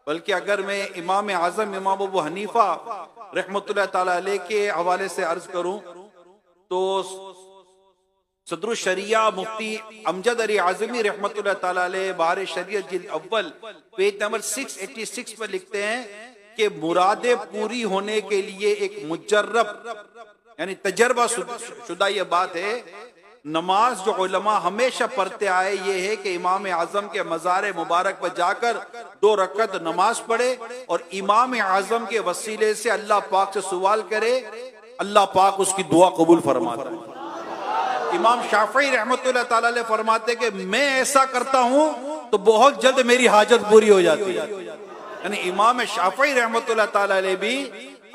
बल्कि अगर मैं इमाम आजम इमाम अबू हनीफा रहमतुल्लाह ताला अलैह के हवाले से अर्ज करूं तो सदरुल शरिया मुफ्ती अमजद अली आजमी रहमतुल्लाह ताला अलैह बाहर शरीयत जिल्द अव्वल पेज नंबर 686 पर लिखते हैं कि मुरादे पूरी होने के लिए एक मुजर्रब यानी तजर्बा शुदा ये बात है। नमाज जो उलमा हमेशा पढ़ते आए ये है कि इमाम आजम के मज़ार मुबारक पर जाकर 2 रकअत नमाज पढ़े और इमाम आजम के वसीले से अल्लाह पाक से सवाल करे, अल्लाह पाक उसकी दुआ कबूल फरमाता है। इमाम शाफी रहमतुल्लाह ताला अलैह फरमाते कि मैं ऐसा करता हूं तो बहुत जल्द मेरी हाजत पूरी हो जाती है। यानी इमाम शाफी रहमतुल्लाह ताला अलैह भी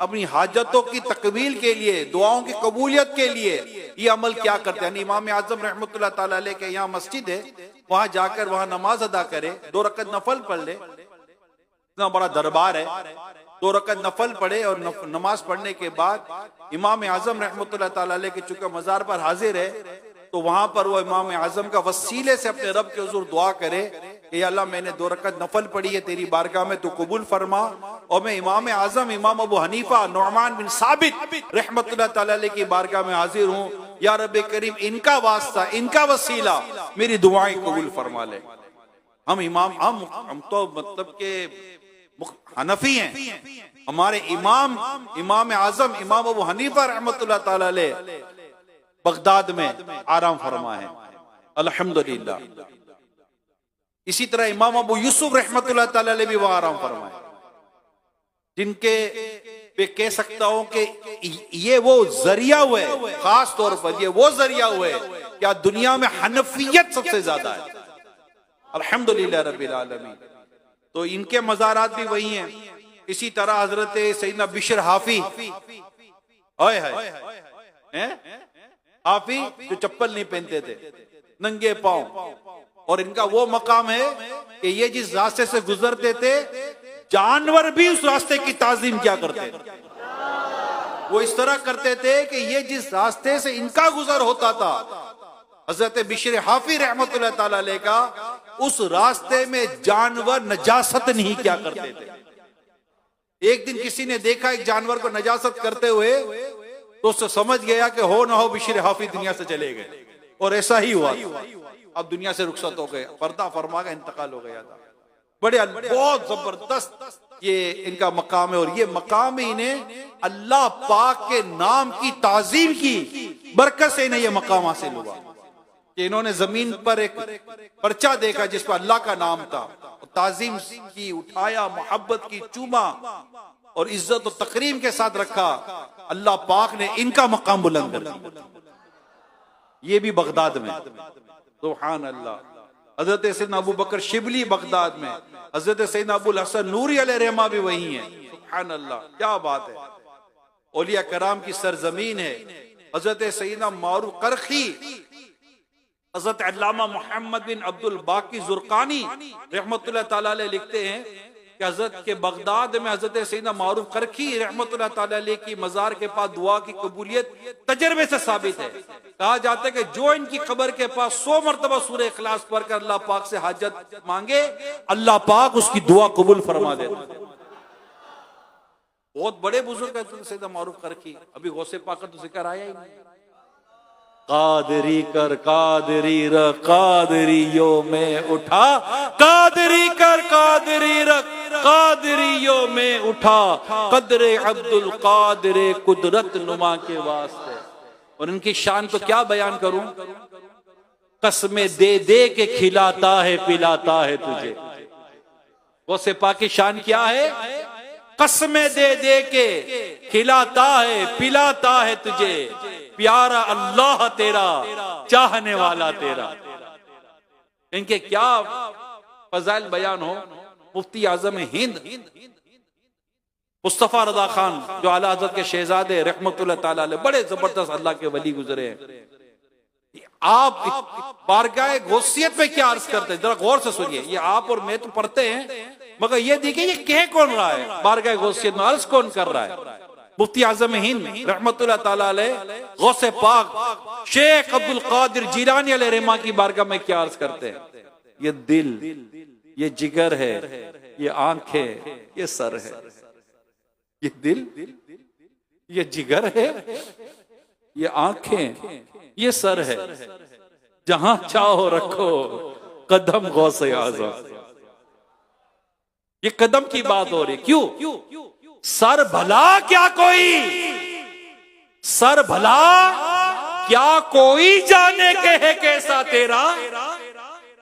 अपनी हाजतों की तकमील के लिए, दुआओं की कबूलियत के लिए ये अमल क्या करते हैं। इमाम आजम रहमतुल्लाह ताला अलैह के यहाँ मस्जिद है, वहां जाकर वहां नमाज अदा करे, 2 रकअत नफल पढ़ ले। इतना बड़ा दरबार है, 2 रकअत नफल पढ़े और नमाज पढ़ने के बाद इमाम आजम रहमतुल्लाह ताला अलैह के चूंकि मजार पर हाजिर है तो वहां पर वो इमाम आजम का वसीले से अपने रब के हुजूर दुआ करे कि अल्लाह मैंने 2 रकअत नफल पढ़ी है तेरी बारगाह में, तू कबूल फरमा। और मैं इमाम आजम इमाम अबू हनीफा नुअमान बिन साबित रहमतुल्लाह ताला अलैह की बारगाह में हाजिर हूँ, या रब्बे करीम इनका वास्ता, इनका वसीला मेरी दुआएं कबूल फरमा ले। हम तो मतलब के हनफी हैं, हमारे इमाम आजम इमाम अबू हनीफा रहमतुल्लाह ताला अलैह बगदाद में आराम फरमा है, अल्हम्दुलिल्लाह। इसी तरह इमाम अबू यूसुफ रहमतुल्लाह ताला अलैह भी वहां आराम फरमाए, जिनके पे कह सकता हूं कि ये वो जरिया हुए, खास तौर पर ये वो जरिया हुए क्या दुनिया में हनफियत सबसे ज्यादा है, अल्हम्दुलिल्लाह रब्बिल आलमीन। तो इनके मज़ारात भी वही हैं। इसी तरह हजरत सैयदना बिशर हाफी, हाफी जो चप्पल नहीं पहनते थे, नंगे पांव, और इनका वो मकाम है कि ये जिस रास्ते से गुजरते थे जानवर भी उस रास्ते की ताजीम क्या करते थे। वो इस तरह करते थे कि ये जिस रास्ते से इनका गुजर होता था, हजरत बिशर हाफी रहमतुल्लाह ताला अलैह का, उस रास्ते में जानवर नजासत नहीं क्या करते थे। एक दिन किसी ने देखा एक जानवर को नजासत करते हुए तो उससे समझ गया कि हो ना हो बिशर हाफी दुनिया से चले गए, और ऐसा ही हुआ। अब दुनिया से रुखसत हो गए, पर्दा फरमा का इंतकाल हो गया था। बहुत जबरदस्त ये इनका मकाम है, और ये मकाम इन्हें अल्लाह पाक के नाम की ताजीम की बरकत से इन्हें ये मकाम हासिल हुआ कि इन्होंने जमीन पर एक पर्चा देखा जिस पर अल्लाह का नाम था, ताजीम की, उठाया, मोहब्बत की, चूमा और इज्जत और तकरीम के साथ रखा। अल्लाह पाक ने इनका मकाम बुलंद कर दिया। ये भी बगदाद में, सुभान अल्लाह। हजरत सैयदना अबू बकर शिबली बगदाद में, हजरत सैयदना अबुल हसन नूरी अलैहि रहमा भी वही है, सुभान अल्लाह। क्या बात है, औलिया कराम की सरजमीन है। हजरत सैयदना मारूफ करखी, हजरत अल्लामा मोहम्मद बिन अब्दुल बाकी जुर्कानी रहमतुल्लाह ताला अलैह लिखते हैं कि हजरत के बगदाद में हजरत सैयदना मारूफ करखी रहमतुल्लाह ताला अलैह की मजार के पास दुआ की कबूलियत तजर्बे से साबित है। कहा जाता है कि जो इनकी कब्र के पास 100 मरतबा सूरह इखलास पढ़कर अल्लाह पाक से हाजत मांगे, अल्लाह पाक उसकी दुआ कबूल फरमा दे। बहुत बड़े बुजुर्ग है सैयदना मारूफ करखी, अभी गौसे पाक का तो जिक्र आया ही नहीं। कादरी कर कादरी र कादरियो में उठा, कादरी कर कादरी र कादरियो में उठा, कदरे अब्दुल कादिर कुदरत नुमा के वास्ते। और इनकी शान को क्या बयान करूं, कसमें दे दे के खिलाता है पिलाता है तुझे। वो सिपा की शान क्या है, कसमें दे दे के खिलाता है पिलाता है तुझे, प्यारा अल्लाह तेरा चाहने वाला तेरा। इनके क्या फजाइल बयान हो। मुफ्ती आजम हिंद मुस्तफा रजा खान जो आला हज़रत के शहजादे रहमतुल्लाह ताला अलैह, बड़े जबरदस्त अल्लाह के वली गुजरे हैं। आप बारगाह गौसियत में क्या अर्ज करते हैं, जरा गौर से सुनिए। ये आप और मैं तो पढ़ते हैं, मगर ये देखिए ये कह कौन रहा है, बारगाह गौसियत में अर्ज कौन कर रहा है। मुफ्ती आजम हिंद रहमतुल्लाह ताला अलैह गौसे पाक शेख अब्दुल कादिर जिलानी अलैहि रहमा की बारगाह में क्या अर्ज करते हैं, ये दिल ये जिगर है, ये आंखें, ये सर है, ये दिल, ये जिगर है, ये आंखें, ये सर है, जहां चाहो रखो कदम गौसे आज़म। ये कदम की बात हो रही, क्यों? सर भला क्या कोई, सर भला क्या कोई जाने के है कैसा तेरा,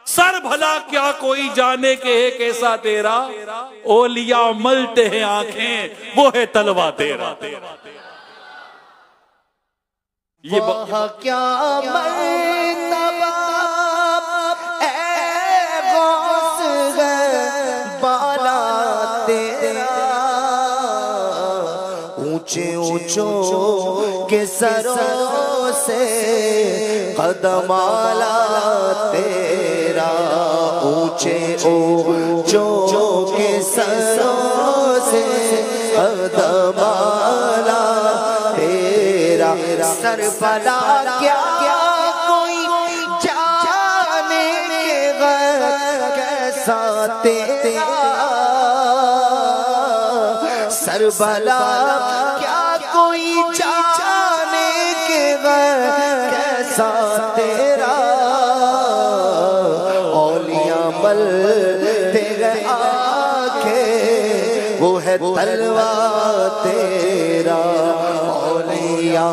सर भला क्या कोई जाने के है कैसा तेरा, ओलिया मलते हैं आंखें, वो है तलवा तेरा। ये क्या मर्तबा ऐ गौस है बाला तेरा, ऊंचे ऊंचों के सरों से कदम आला तेरा, ऊंचे ऊंचों के सरों से कदम आला तेरा। सर भला क्या कोई जाने कैसा तेरा, सर भला क्या कोई जाने के कैसा तेरा, औलिया मल तेरे आंखें, वो है तलवा तेरा, औलिया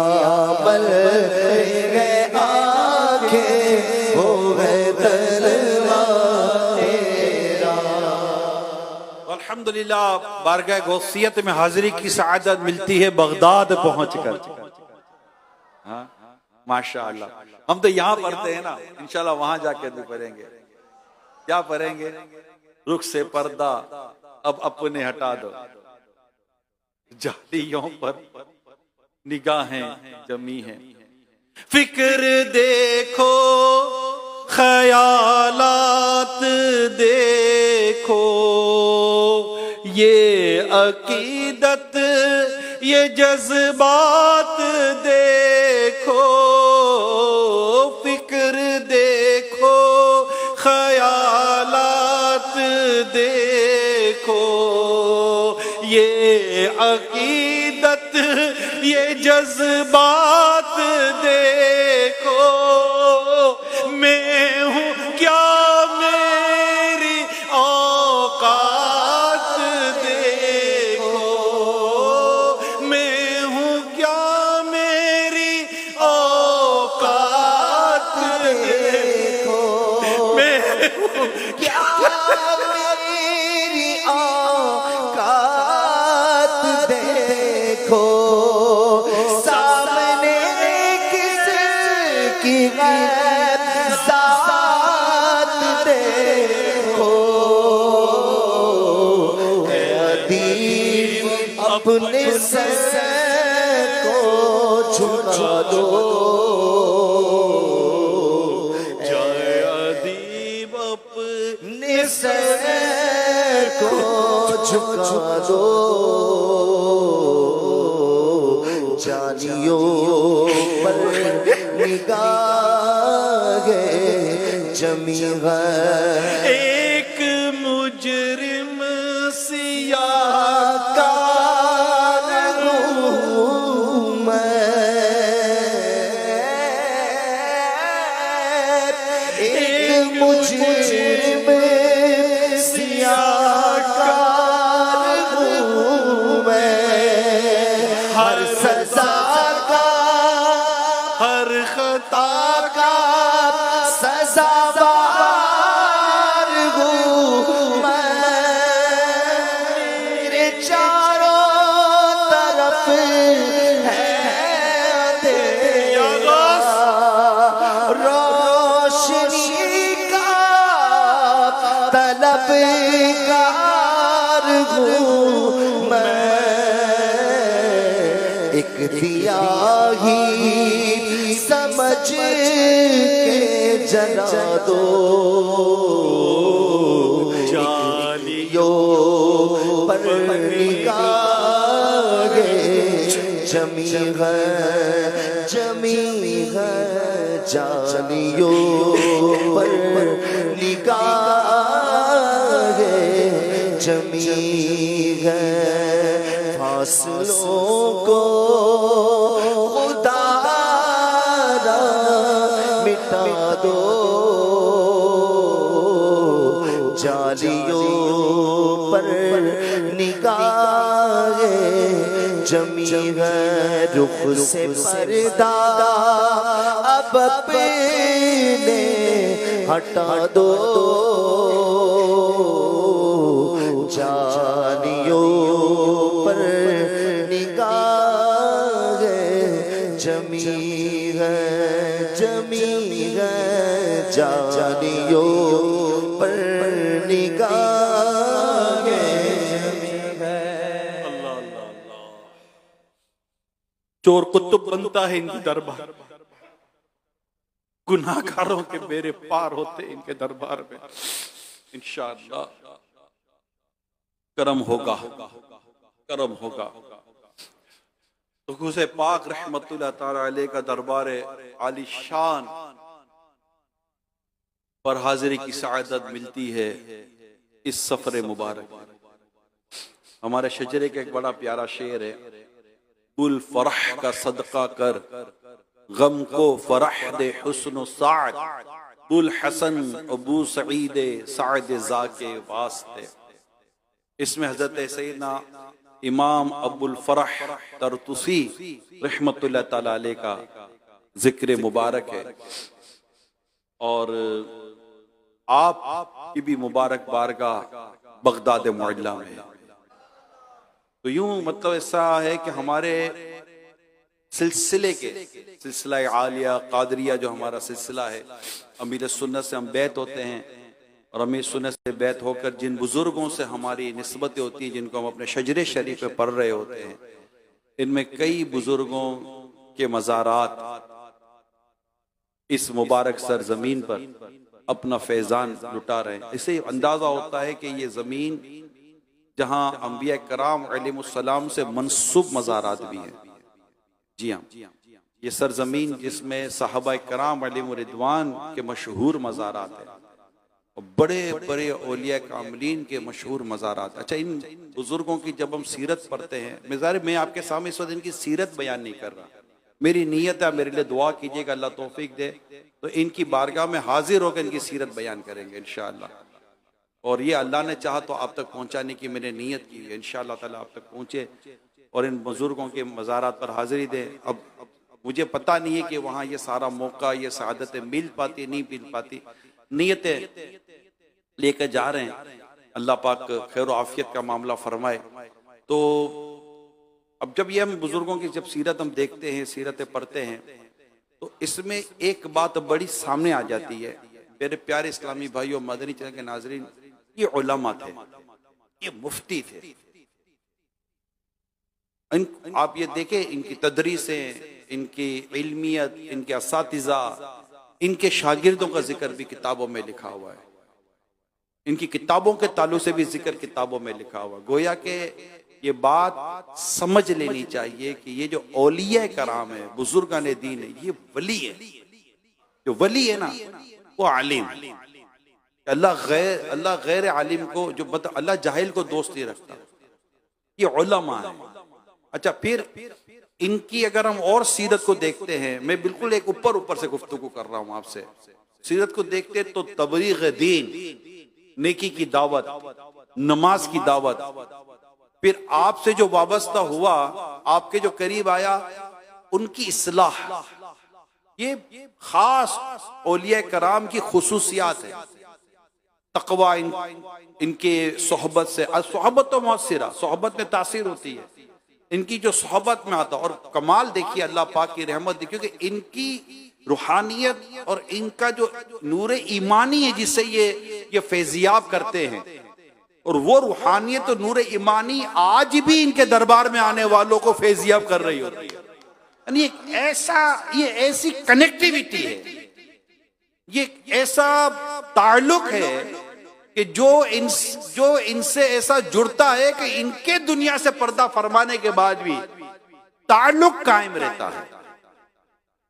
मल तेरे आंखें, वो है तलवा तेरा। अल्हम्दुलिल्लाह बारगाह गौसियत में हाजिरी की सआदत मिलती है बगदाद पहुंचकर। हाँ माशाअल्लाह, हम तो यहाँ पढ़ते हैं ना, इंशाल्लाह वहां जाके भी पढ़ेंगे। क्या पढ़ेंगे? रुख से पर्दा अब अपने हटा दो, जालियों पर निगाहें जमी हैं, फिक्र देखो ख्यालात देखो, ये अकीदत ये जज्बात देखो, फिक्र देखो ख्यालात देखो, ये अकीदत ये जज्बात देखो, मैं हूँ क्या मेरी औकात देखो, मैं हूँ क्या मेरी औकात देखो, मैं हूँ क्या मेरी औकात देखो, सामने किसकी गैर ज़ात देखो, ऐ अदीब अपने सर को झुका दो, जय अदीब अपने सर को झुका दो, जानियो पर निगाहें जमी है, एक मुजरिम सियाहकार हूँ मैं, एक मुजरिम सियाहकार हूँ मैं, हर सजा का हर खता का सज़ावार हूँ मैं, मेरे चारों तरफ है तेरा रोशनी का तलबगार हूँ मैं, एक दिया ही समझ के जला दो, जालियों पर निगाहें जमी है, जमी है, जालियों पर निगाहें जमी है फासलों को खुदारा मिटा दो, जालियों पर निगाहे जमी है, रुख से पर्दा अब अपने हटा दो, जालियों पर निगाहे जमी है, जमी है, जालियों पर निगाहे जमी है। अल्लाह अल्लाह अल्लाह। चोर कुतुब बनता है इनकी दरबार, गुनाहगारों के बेड़े पार होते इनके दरबार में। इंशाअल्लाह करम होगा, करम होगा। तो गुज़े पाक रहमतुल्लाह ताला अलैह का दरबार आलिशान पर हाजिरी की सआदत मिलती है इस सफर मुबारक। हमारे शजरे का एक बड़ा प्यारा शेर है, गुल फरह का सदका कर, गम को फरह दे हुस्न साद, बुल हसन अबू सईद साद जाके वास्ते। इसमें हजरत सैयदना इमाम अबुल फरह तरतुसी रहमतुल्लाह ताला अलैह का जिक्र मुबारक है और आप की भी मुबारक बारगाह बगदाद मुअल्ला में। तो यूं मतलब ऐसा है कि हमारे सिलसिले के सिलसिला आलिया कादरिया जो हमारा सिलसिला है, अमीर सुन्नत से हम बैत होते हैं और अमीर सुन्नत से बैत होकर जिन बुजुर्गों से हमारी निस्बतें होती हैं, जिनको हम अपने शजरे शरीफ पे पढ़ रहे होते हैं, इनमें कई बुजुर्गों के मज़ारात इस मुबारक सरजमीन पर अपना फैजान लुटा रहे हैं। इससे अंदाजा होता है कि ये ज़मीन जहाँ अंबिया कराम अलैहिमुस्सलाम से मनसूब मज़ारात भी हैं। जी हाँ, ये सरजमीन जिसमें सहाबा कराम अलैहिमुर्रिदवान के मशहूर मज़ारात हैं और बड़े बड़े औलिया कामिलीन के मशहूर मज़ारात। अच्छा, इन बुजुर्गों की जब हम सीरत पढ़ते हैं, मैं आपके सामने इस वक्त इनकी सीरत बयान नहीं कर रहा, मेरी नीयत है मेरे लिए दुआ कीजिएगा अल्लाह तौफीक दे, तो इनकी बारगाह में हाजिर होकर इनकी सीरत बयान करेंगे इंशाअल्लाह। और ये अल्लाह ने चाहा तो आप तक पहुंचाने की मैंने नीयत की है, इंशाअल्लाह ताला आप तक पहुंचे और इन बुजुर्गों के मज़ारात पर हाजिरी दे। अब मुझे पता नहीं है कि वहाँ ये सारा मौका, ये सआदतें मिल पाती नहीं मिल पाती, नीयतें लेकर जा रहे हैं, अल्लाह पाक खैर आफियत का मामला फरमाए। तो अब जब ये हम बुजुर्गों की जब सीरत हम देखते हैं, सीरतें पढ़ते हैं, तो इसमें एक बात बड़ी सामने आ जाती है। मेरे प्यारे इस्लामी भाइयों, मदनी चैनल के नाजरीन, ये उलमा थे, ये मुफ्ती थे। आप ये देखें इनकी तदरीसें, इनकी इल्मियत, इनके असातिज़ा, इनके शागिर्दों का जिक्र भी किताबों में लिखा हुआ है, इनकी किताबों के ताल्लुक से भी जिक्र किताबों में लिखा हुआ। गोया के ये बात समझ लेनी चाहिए कि ये जो औलिया कराम है, बुजुर्गान दीन है, ये वली है। जो वली है ना वो आलिम। अल्लाह गैर आलिम को जो अल्लाह जाहिल को दोस्त नहीं रखता, ये उलमा है। अच्छा, फिर इनकी अगर हम और सीरत को देखते हैं, मैं बिल्कुल एक ऊपर से गुफ्तगू कर रहा हूं आपसे, सीरत को देखते तो तबलीग दीन, नेकी की दावत, नमाज की दावत, फिर आपसे जो वाबस्ता हुआ, आपके जो करीब आया, उनकी इस्लाह, ये खास औलिया कराम की खुसूसियात है। तकवा इनके सोहबत से, सोहबत तो मुअस्सिरा, सोहबत में तासीर होती है, इनकी जो सोहबत में आता। और कमाल देखिए अल्लाह पाक की रहमत देखिए कि इनकी रूहानियत और इनका जो नूर ईमानी है जिससे ये फैजियाब करते हैं, और वो रूहानियत और नूर ईमानी आज भी इनके दरबार में आने वालों को फैजियाब कर रही होती है। यानी ये ऐसी कनेक्टिविटी है, ये ऐसा ताल्लुक है कि जो इनसे ऐसा जुड़ता है कि इनके दुनिया से पर्दा फरमाने के बाद भी ताल्लुक कायम रहता है।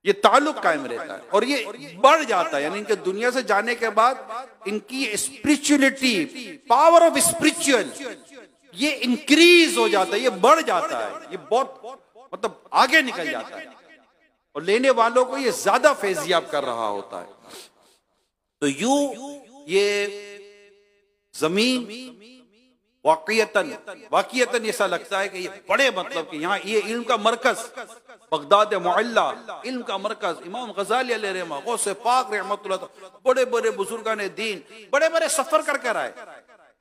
ये ताल्लुक कायम रहता है और ये बढ़ जाता है, यानी इनके दुनिया से जाने के बाद इनकी स्पिरिचुअलिटी, पावर ऑफ स्पिरिचुअल, ये इंक्रीज हो जाता है, ये बढ़ जाता है, ये बहुत मतलब आगे निकल जाता है और लेने वालों को ये ज्यादा फैजियाब कर रहा होता है। तो यूं ये जमीन वाकियतन ऐसा लगता है कि ये बड़े मतलब कि यहाँ ये इल्म का मरकज, बगदाद मुअल्ला इल्म का मरकज, इमाम गजाली अलैहि रहमा, गौसे पाक रहमतुल्लाह, बड़े बड़े बुजुर्गान दीन बड़े बड़े सफर कर कर आए।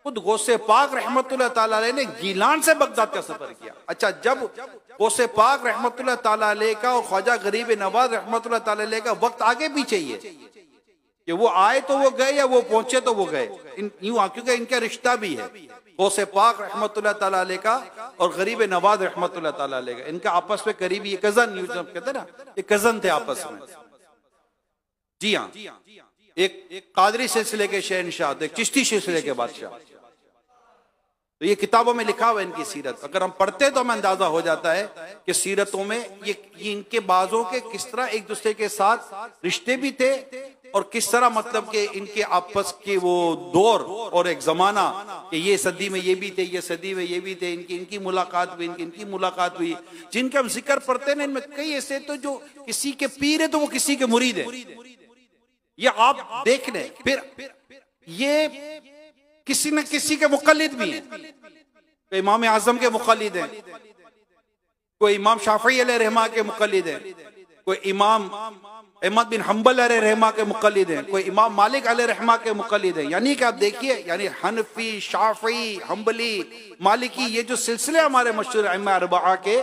खुद गौसे पाक रहमतुल्लाह ताला अलैह ने गीलान से बगदाद का सफर किया। अच्छा, जब गौसे पाक रहमतुल्लाह ताला अलैह का और ख्वाजा गरीब नवाज रहमतुल्लाह ताला अलैह का वक्त आगे पीछे ही है कि वो आए तो वो गए या वो पहुंचे तो वो गए, यूं क्योंकि इनका रिश्ता भी है गौसे पाक रहमतुल्लाह ताला अलैह का और गरीब नवाज रहमतुल्लाह ताला अलैह का, इनका आपस में करीबी कजन कहते ना, ये कजन थे आपस में। जी हाँ, एक कादरी सिलसिले के शहनशाह, एक चिश्ती सिलसिले के बादशाह। तो ये किताबों में लिखा हुआ है इनकी सीरत, अगर हम पढ़ते तो हमें अंदाजा हो जाता है कि सीरतों में ये इनके बाजों के किस तरह एक दूसरे के साथ रिश्ते भी थे और किस तरह मतलब कि इनके आपस के वो दौर और एक जमाना कि ये सदी में ये भी थे, ये सदी में ये भी थे, इनकी मुलाकात हुई, इनकी मुलाकात हुई, जिनका हम जिक्र पढ़ते हैं इनमें कई ऐसे तो जो किसी के पीर है तो वो किसी के मुरीद है, ये आप देख लें। फिर ये किसी न किसी के मुकल्लिद भी हैं, कोई इमाम आजम के मुकल्लिद हैं, कोई इमाम शाफी अलैहि रहमा के मुकल्लिद हैं, कोई इमाम अहमद बिन हम्बल अलैहि रहमा के मुकल्लिद हैं, कोई इमाम मालिक अलैहि रहमा के मुकल्लिद हैं। यानी कि आप देखिए, यानी हनफी, शाफी, हम्बली, मालिकी, ये जो सिलसिले हमारे मशहूर अइम्मा अरबआ के,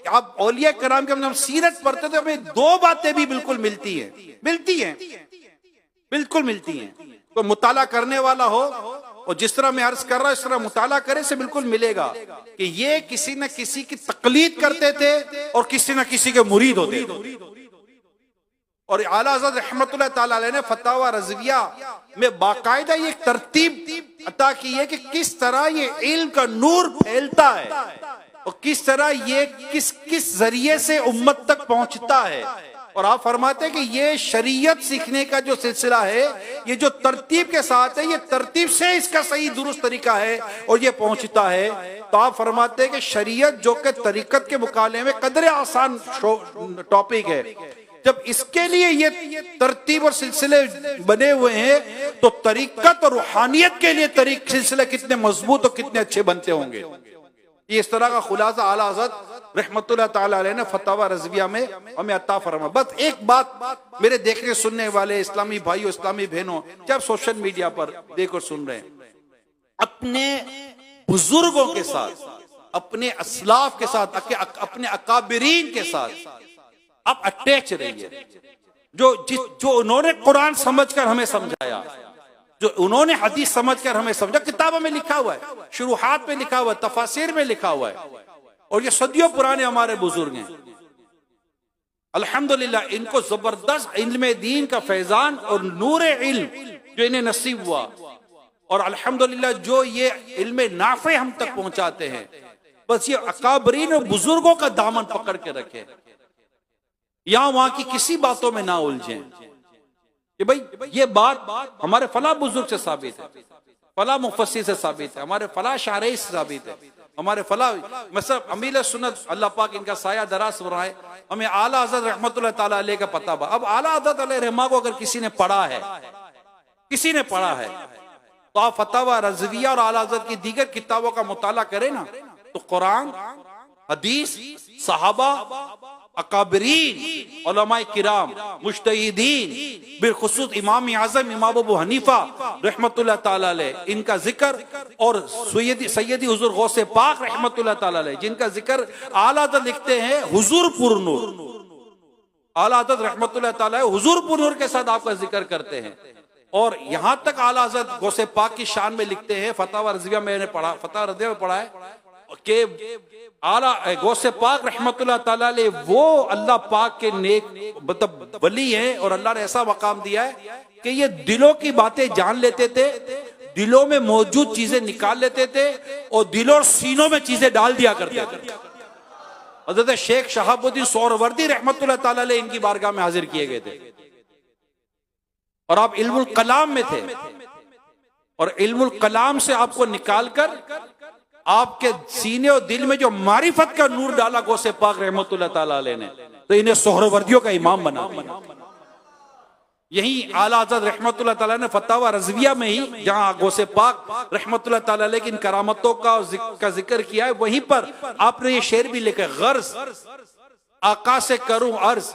आप औलिया कराम के हम सीरत पढ़ते तो हमें दो बातें भी बिल्कुल मिलती हैं, बिल्कुल मिलती हैं। तो मुताला करने वाला हो और जिस तरह मैं अर्ज कर रहा हूं इस तरह मुताला करे से बिल्कुल मिलेगा कि ये किसी न किसी की तकलीद करते थे और किसी न किसी के मुरीद होते थे। और आला हज़रत रहमतुल्लाह ताला अलैह ने फतावा रज़विया में बाकायदा ये तरतीब अता की है कि किस तरह ये इल्म का नूर फैलता है और किस तरह ये किस जरिए से उम्मत तक पहुंचता है। और आप फरमाते हैं कि ये शरीयत सीखने का जो सिलसिला है, ये जो तरतीब के साथ है, ये तरतीब से इसका सही दुरुस्त तरीका है और ये पहुंचता है। तो आप फरमाते हैं कि शरीयत जो कि तरीकत के मुकाबले में कदरे आसान टॉपिक है, जब इसके लिए ये तरतीब और सिलसिले बने हुए हैं तो तरीकत और रूहानियत के लिए सिलसिले कितने मजबूत और कितने अच्छे बनते होंगे। इस तरह का खुलासा आला हज़रत रहमतुल्लाह ताला अलैह ने फतावा रज़विया में हमें अता फरमा। बस एक बात मेरे देखने सुनने वाले इस्लामी भाइयों, इस्लामी बहनों, जब सोशल मीडिया पर देख और सुन रहे हैं, अपने बुजुर्गों के साथ, अपने असलाफ के साथ, अपने अकाबिरीन के साथ आप अटैच रहिए। जो उन्होंने कुरान समझकर हमें समझाया, जो उन्होंने हदीस समझकर हमें समझा, किताबों में लिखा हुआ है, शुरूहात में लिखा हुआ है, तफासिर में लिखा हुआ है, और ये सदियों पुराने हमारे बुजुर्ग हैं। अल्हम्दुलिल्लाह इनको जबरदस्त इल्म दीन का फैजान और नूर इल्म जो इन्हें नसीब हुआ, और अल्हम्दुलिल्लाह जो ये इल्म नाफे हम तक पहुंचाते हैं, बस ये अकाबरीन और बुजुर्गों का दामन पकड़ के रखे, यहां वहां की किसी बातों में ना उलझें कि भाई ये बात हमारे फला बुजुर्ग से साबित है, फला मुफस्सिर से साबित है, हमारे फला शारई से साबित है, हमारे फला मतलब अमील सुन्नत अल्लाह पाक इनका साया दराज फरमाए, हमें आला हज़रत रहमतुल्लाह ताला अलैह का पता बा। अब आला हज़रत अलैह रहमा को अगर किसी ने पढ़ा है, तो आप फतावा रज़विया और आला हज़रत की दीगर किताबों का मुताला करें ना, तो कुरान, हदीस, सहाबा, अकाबरीन, उलमाए किराम, मुज्तहिदीन, बिलखुसूस इमाम आज़म इमाम अबू हनीफा रहमतुल्लाह ताला अलैह, इनका जिक्र, और सैयदी हुजूर गौसे पाक रहमतुल्लाह ताला अलैह, जिनका जिक्र आला हज़रत लिखते हैं हुजूर पुरनूर, आला हज़रत रहमतुल्लाह ताला अलैह हुजूर पुरनूर के साथ आपका जिक्र करते हैं। और यहां तक आला हज़रत गौसे पाक की शान में लिखते हैं, फतावा रज़विया मैंने पढ़ा, फतावा रज़विया में पढ़ा है कि आला गौसे पाक रहमतुल्लाह ताला अलैह वो अल्लाह पाक के नेक मतलब वली हैं, और अल्लाह ने ऐसा मकाम दिया है कि ये दिलों की बातें जान लेते थे, दिलों में मौजूद चीजें निकाल लेते थे, और दिलों और सीनों में चीजें डाल दिया करते थे। हजरत शेख शहाबुद्दीन सोहरवर्दी रहमतुल्लाह ताला अलैह इनकी बारगाह में हाजिर किए गए थे, और आप इल्मुल कलाम में थे, और इल्मुल कलाम से आपको निकालकर आपके सीने और दिल में जो मारिफत का नूर डाला गौसे पाक रहमतुल्लाह ताला अलैह ने, तो इन्हें सोहरवर्दियों का इमाम बना दिया। यही आला हज़रत रहमतुल्लाह ताला ने फतावा रज़विया में ही, जहां गौसे पाक रहमतुल्लाह ताला अलैह की इन करामतों का जिक्र किया है, वहीं पर आपने ये शेर भी लिखा, गर्ज आका से करूं अर्ज,